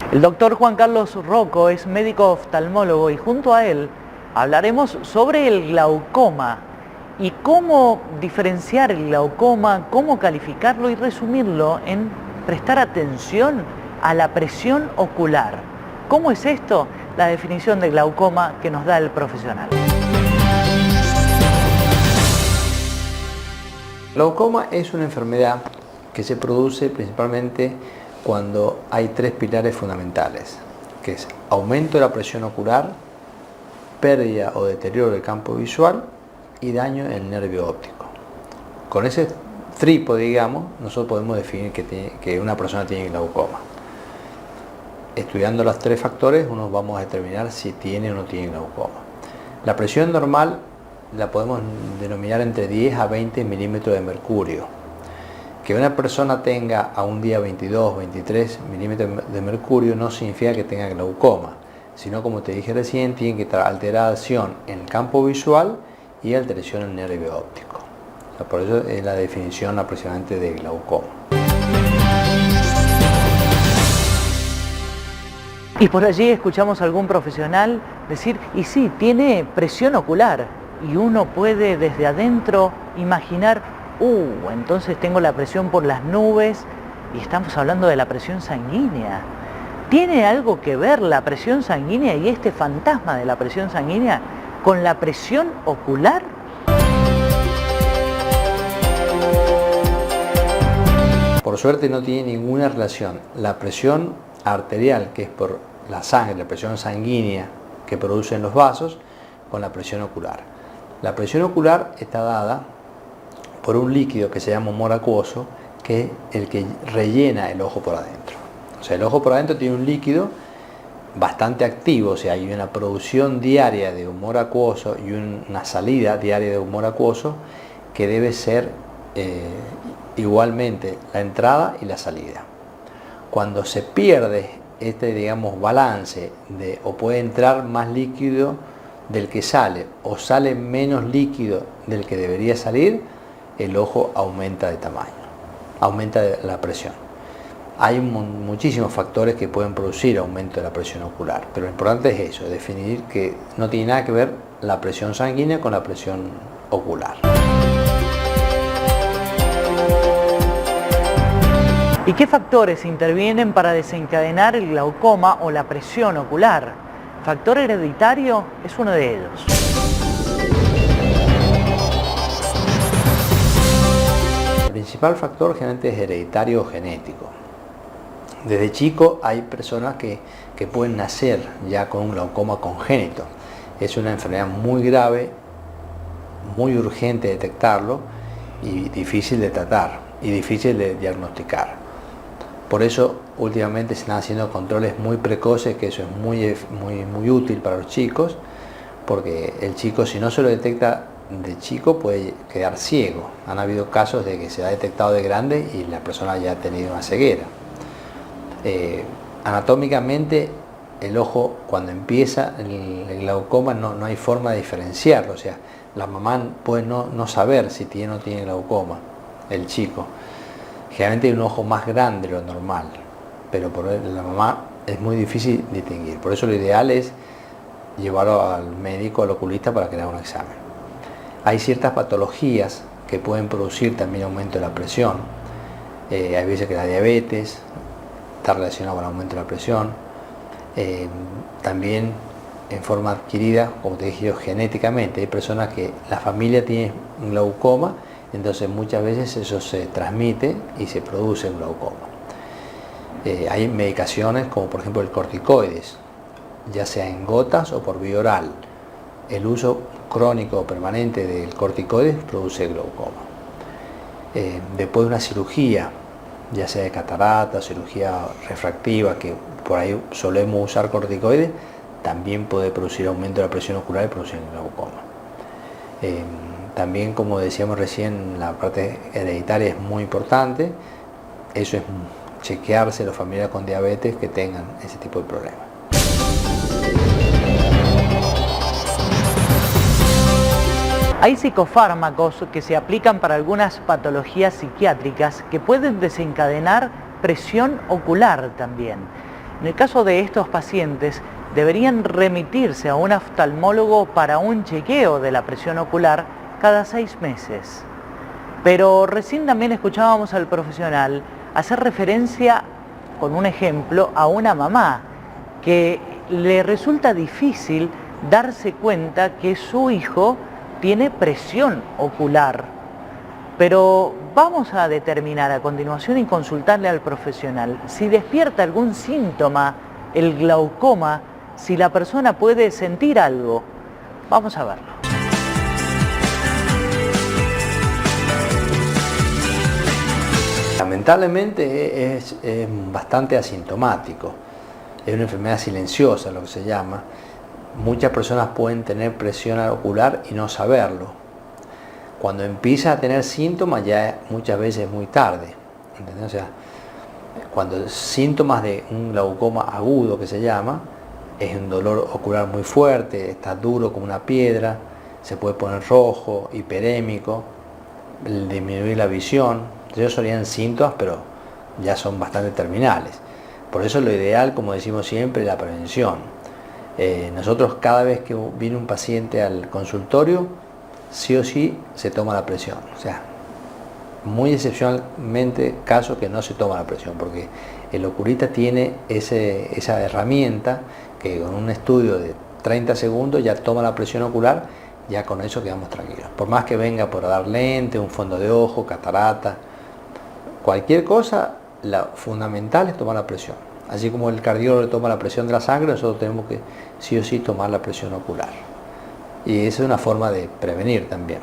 El doctor Juan Carlos Rocco es médico oftalmólogo y junto a él hablaremos sobre el glaucoma y cómo diferenciar el glaucoma, cómo calificarlo y resumirlo en prestar atención a la presión ocular. ¿Cómo es esto? La definición de glaucoma que nos da el profesional. Glaucoma es una enfermedad que se produce principalmente cuando hay tres pilares fundamentales, que es aumento de la presión ocular, pérdida o deterioro del campo visual y daño en el nervio óptico. Con ese trípode, digamos, nosotros podemos definir que una persona tiene glaucoma. Estudiando los tres factores, uno vamos a determinar si tiene o no tiene glaucoma. La presión normal la podemos denominar entre 10 a 20 milímetros de mercurio. Que una persona tenga a un día 22, 23 milímetros de mercurio no significa que tenga glaucoma, sino, como te dije recién, tiene que estar alteración en el campo visual y alteración en el nervio óptico. O sea, por eso es la definición aproximadamente de glaucoma. Y por allí escuchamos a algún profesional decir, y sí, tiene presión ocular, y uno puede desde adentro imaginar, entonces tengo la presión por las nubes, y estamos hablando de la presión sanguínea. ¿Tiene algo que ver la presión sanguínea y este fantasma de la presión sanguínea con la presión ocular? Por suerte no tiene ninguna relación la presión arterial, que es por la sangre, la presión sanguínea que producen los vasos, con la presión ocular. La presión ocular está dada por un líquido que se llama humor acuoso, que es el que rellena el ojo por adentro. O sea, el ojo por adentro tiene un líquido bastante activo, o sea, hay una producción diaria de humor acuoso y una salida diaria de humor acuoso que debe ser igualmente la entrada y la salida. Cuando se pierde este, digamos, balance o puede entrar más líquido del que sale o sale menos líquido del que debería salir, el ojo aumenta de tamaño, aumenta la presión. Hay muchísimos factores que pueden producir aumento de la presión ocular, pero lo importante es eso, definir que no tiene nada que ver la presión sanguínea con la presión ocular. ¿Y qué factores intervienen para desencadenar el glaucoma o la presión ocular? ¿Factor hereditario es uno de ellos? El principal factor generalmente es hereditario o genético. Desde chico hay personas que pueden nacer ya con un glaucoma congénito. Es una enfermedad muy grave, muy urgente detectarlo y difícil de tratar y difícil de diagnosticar. Por eso últimamente se están haciendo controles muy precoces, que eso es muy útil para los chicos, porque el chico, si no se lo detecta de chico, puede quedar ciego. Han habido casos de que se ha detectado de grande y la persona ya ha tenido una ceguera. Anatómicamente, el ojo, cuando empieza el glaucoma, no hay forma de diferenciarlo. O sea, la mamá puede no saber si tiene o no tiene glaucoma, el chico. Generalmente hay un ojo más grande de lo normal, pero por la mamá es muy difícil distinguir. Por eso lo ideal es llevarlo al médico, al oculista, para que le haga un examen. Hay ciertas patologías que pueden producir también aumento de la presión. Hay veces que la diabetes está relacionada con el aumento de la presión. También en forma adquirida, como te dije yo, genéticamente. Hay personas que la familia tiene un glaucoma, entonces muchas veces eso se transmite y se produce un glaucoma. Hay medicaciones como por ejemplo el corticoides, ya sea en gotas o por vía oral. El uso crónico o permanente del corticoides produce glaucoma. Después de una cirugía, ya sea de catarata, cirugía refractiva, que por ahí solemos usar corticoides, también puede producir aumento de la presión ocular y producir glaucoma. También, como decíamos recién, la parte hereditaria es muy importante. Eso es chequearse los familiares con diabetes que tengan ese tipo de problemas. Hay psicofármacos que se aplican para algunas patologías psiquiátricas que pueden desencadenar presión ocular también. En el caso de estos pacientes, deberían remitirse a un oftalmólogo para un chequeo de la presión ocular cada 6 meses. Pero recién también escuchábamos al profesional hacer referencia, con un ejemplo, a una mamá que le resulta difícil darse cuenta que su hijo tiene presión ocular. Pero vamos a determinar a continuación y consultarle al profesional si despierta algún síntoma, el glaucoma, si la persona puede sentir algo. Vamos a verlo. Lamentablemente es bastante asintomático. Es una enfermedad silenciosa, lo que se llama. Muchas personas pueden tener presión ocular y no saberlo. Cuando empieza a tener síntomas ya muchas veces es muy tarde, ¿entendés? O sea, cuando síntomas de un glaucoma agudo, que se llama, es un dolor ocular muy fuerte, está duro como una piedra, se puede poner rojo, hiperémico, disminuir la visión. Esos serían síntomas, pero ya son bastante terminales. Por eso lo ideal, como decimos siempre, es la prevención. Nosotros cada vez que viene un paciente al consultorio, sí o sí se toma la presión. O sea, muy excepcionalmente casos que no se toma la presión, porque el oculista tiene esa herramienta que con un estudio de 30 segundos ya toma la presión ocular, ya con eso quedamos tranquilos. Por más que venga por dar lente, un fondo de ojo, catarata, cualquier cosa, lo fundamental es tomar la presión. Así como el cardiólogo toma la presión de la sangre, nosotros tenemos que sí o sí tomar la presión ocular. Y esa es una forma de prevenir también.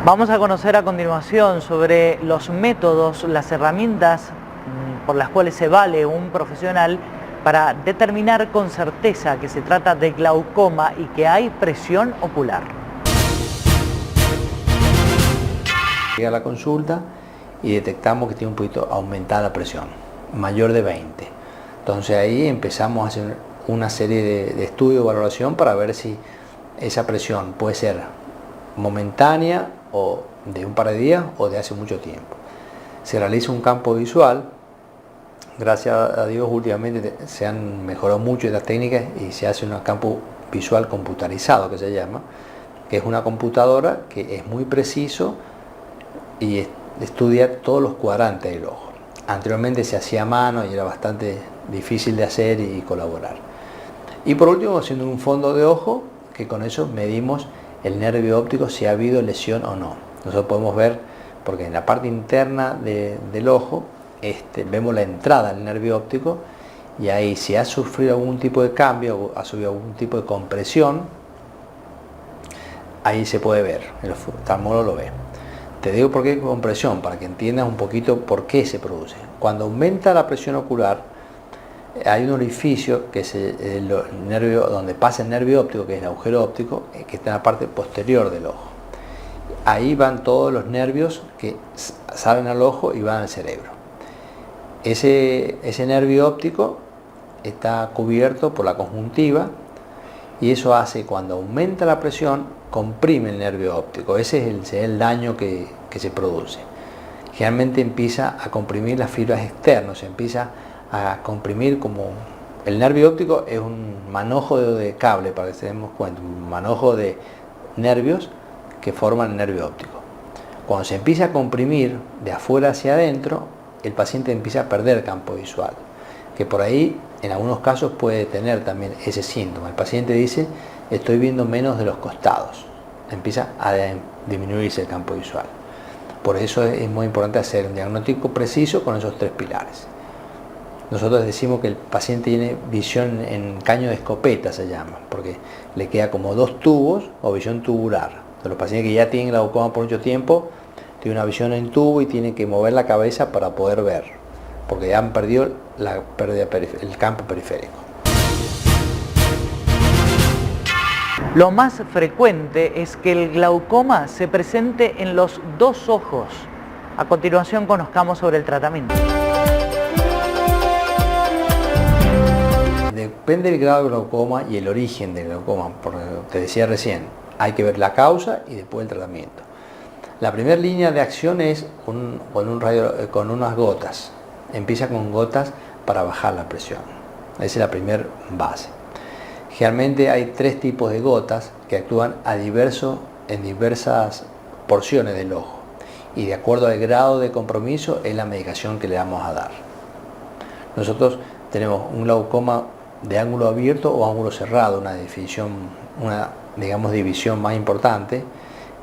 Vamos a conocer a continuación sobre los métodos, las herramientas por las cuales se vale un profesional para determinar con certeza que se trata de glaucoma y que hay presión ocular. Llega a la consulta y detectamos que tiene un poquito aumentada la presión, mayor de 20. Entonces ahí empezamos a hacer una serie de estudios de valoración para ver si esa presión puede ser momentánea o de un par de días o de hace mucho tiempo. Se realiza un campo visual. Gracias a Dios últimamente se han mejorado mucho estas técnicas y se hace un campo visual computarizado, que se llama, que es una computadora que es muy preciso y estudia todos los cuadrantes del ojo. Anteriormente se hacía a mano y era bastante difícil de hacer y colaborar. Y por último, haciendo un fondo de ojo, que con eso medimos el nervio óptico, si ha habido lesión o no. Nosotros podemos ver, porque en la parte interna del ojo vemos la entrada del nervio óptico, y ahí si ha sufrido algún tipo de cambio o ha subido algún tipo de compresión, ahí se puede ver, el oftalmólogo lo ve. Te digo por qué compresión, para que entiendas un poquito por qué se produce. Cuando aumenta la presión ocular, hay un orificio que es el nervio, donde pasa el nervio óptico, que es el agujero óptico, que está en la parte posterior del ojo. Ahí van todos los nervios que salen al ojo y van al cerebro. Ese nervio óptico está cubierto por la conjuntiva y eso hace, cuando aumenta la presión, comprime el nervio óptico. Ese es el daño que se produce. Generalmente empieza a comprimir las fibras externas, se empieza a comprimir, como el nervio óptico es un manojo de cable, para que se demos cuenta, un manojo de nervios que forman el nervio óptico. Cuando se empieza a comprimir de afuera hacia adentro, el paciente empieza a perder campo visual, que por ahí en algunos casos puede tener también ese síntoma. El paciente dice: estoy viendo menos de los costados, empieza a disminuirse el campo visual. Por eso es muy importante hacer un diagnóstico preciso con esos 3 pilares. Nosotros decimos que el paciente tiene visión en caño de escopeta, se llama, porque le queda como 2 tubos o visión tubular. Entonces, los pacientes que ya tienen glaucoma por mucho tiempo tienen una visión en tubo y tienen que mover la cabeza para poder ver, porque ya han perdido el campo periférico. Lo más frecuente es que el glaucoma se presente en los 2 ojos. A continuación conozcamos sobre el tratamiento. Depende del grado de glaucoma y el origen del glaucoma, porque te decía recién, hay que ver la causa y después el tratamiento. La primera línea de acción es con unas gotas. Empieza con gotas para bajar la presión. Esa es la primera base. Generalmente hay 3 tipos de gotas que actúan en diversas porciones del ojo. Y de acuerdo al grado de compromiso es la medicación que le vamos a dar. Nosotros tenemos un glaucoma de ángulo abierto o ángulo cerrado, una división más importante,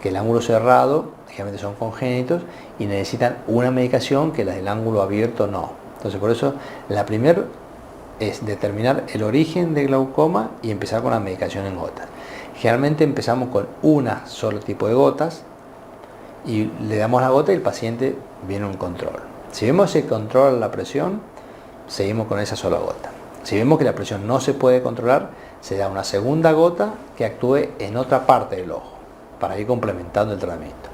que el ángulo cerrado generalmente son congénitos y necesitan una medicación que las del ángulo abierto no. Entonces por eso la primera es determinar el origen del glaucoma y empezar con la medicación en gotas. Generalmente empezamos con una solo tipo de gotas y le damos la gota y el paciente viene a un control. Si vemos que controla la presión, seguimos con esa sola gota. Si vemos que la presión no se puede controlar, se da una segunda gota que actúe en otra parte del ojo para ir complementando el tratamiento.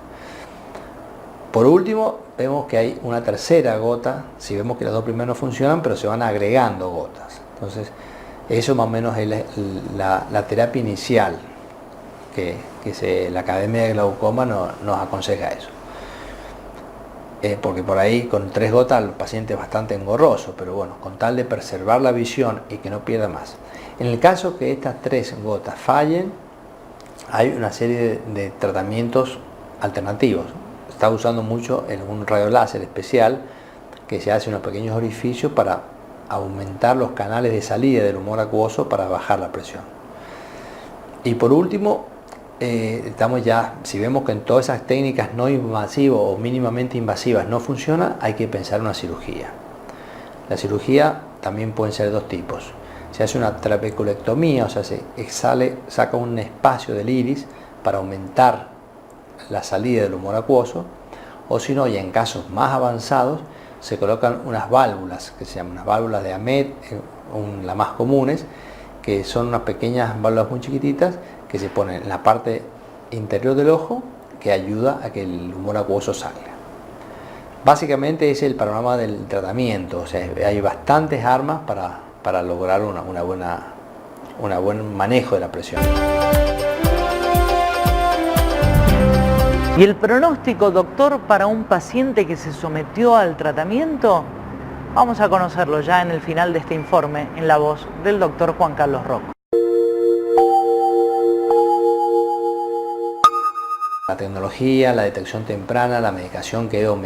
Por último, vemos que hay una tercera gota, si vemos que las 2 primeras no funcionan, pero se van agregando gotas. Entonces, eso más o menos es la terapia inicial que la Academia de Glaucoma nos aconseja eso. Porque por ahí con 3 gotas el paciente es bastante engorroso, pero bueno, con tal de preservar la visión y que no pierda más. En el caso que estas 3 gotas fallen, hay una serie de tratamientos alternativos. Está usando mucho un radioláser especial que se hace en unos pequeños orificios para aumentar los canales de salida del humor acuoso para bajar la presión. Y por último, si vemos que en todas esas técnicas no invasivas o mínimamente invasivas no funciona, hay que pensar en una cirugía. La cirugía también pueden ser de 2 tipos. Se hace una trabeculectomía, o sea, saca un espacio del iris para aumentar la salida del humor acuoso, o si no, y en casos más avanzados, se colocan unas válvulas, que se llaman unas válvulas de Ahmed, las más comunes, que son unas pequeñas válvulas muy chiquititas, que se ponen en la parte interior del ojo, que ayuda a que el humor acuoso salga. Básicamente ese es el panorama del tratamiento, o sea, hay bastantes armas para lograr un buen manejo de la presión. ¿Y el pronóstico, doctor, para un paciente que se sometió al tratamiento? Vamos a conocerlo ya en el final de este informe, en la voz del doctor Juan Carlos Rocco. La tecnología, la detección temprana, la medicación que ha ido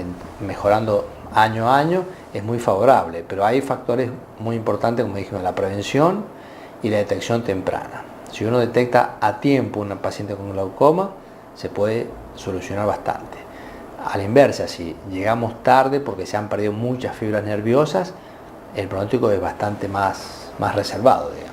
mejorando año a año es muy favorable, pero hay factores muy importantes, como dijimos, la prevención y la detección temprana. Si uno detecta a tiempo un paciente con glaucoma, se puede solucionar bastante. A la inversa, si llegamos tarde porque se han perdido muchas fibras nerviosas, el pronóstico es bastante más reservado, digamos.